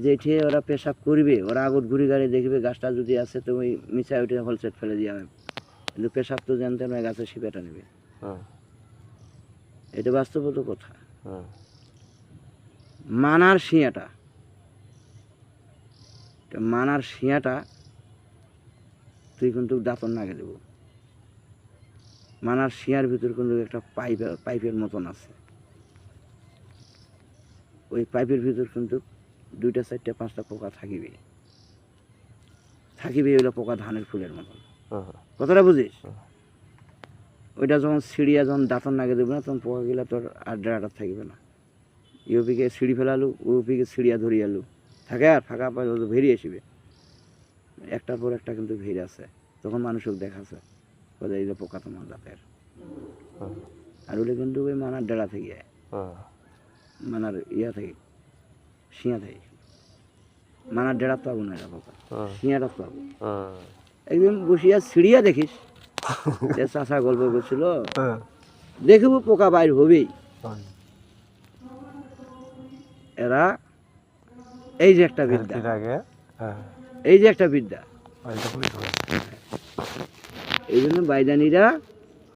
যেঠে ওরা পেশাব করবে, ওরা আগত ঘুরি গাড়ি দেখবে গাছটা যদি আছে তো ওই মিশায় উঠে হলসেট ফেলে দিয়ে হবে, কিন্তু পেশাব তো জানতে নয় গাছের শিপাটা নেবে। এটা বাস্তবত কথা। মানার শিয়াটা, মানার শিয়াটা তুই কিন্তু দাঁতন নাগে দেবো। মানার শিয়ার ভিতর কিন্তু একটা পাইপের মতন আছে, ওই পাইপের ভিতর কিন্তু 2টা 4টা 5টা পোকা থাকিবে, ওইগুলো পোকা ধানের ফুলের মতন। কথাটা বুঝিস? ওইটা যখন সিঁড়িয়া যখন দাঁতন নাগে দেবে না, তখন পোকাগুলা তোর আর ডেরাটা থাকবে না। ইউপিকে সিঁড়ি ফেলালু, ওপিকে সিঁড়িয়া ধরিয়ালু থাকে, আর ফাঁকা পাই ভেরিয়ে আসবে, একটার পর একটা কিন্তু ভিড় আছে। তখন মানুষকে দেখাচ্ছে বলে এই যে পোকা তোমার জাতের। আর ওগুলো কিন্তু ওই মানার ডেরা থেকে, মানার ইয়া থেকে, শিয়া থেকে। মানার ডেরা পাবো না, এরা পোকা শিয়াটা পাবো। একদিন বসিয়া সিঁড়িয়া দেখিস, চাষা গল্প করছিল, দেখবো পোকা বাইর হবেই। এরা এই যে একটা বিদ্যা, এই যে একটা বিদ্যা, এই জন্য বাইদানিরা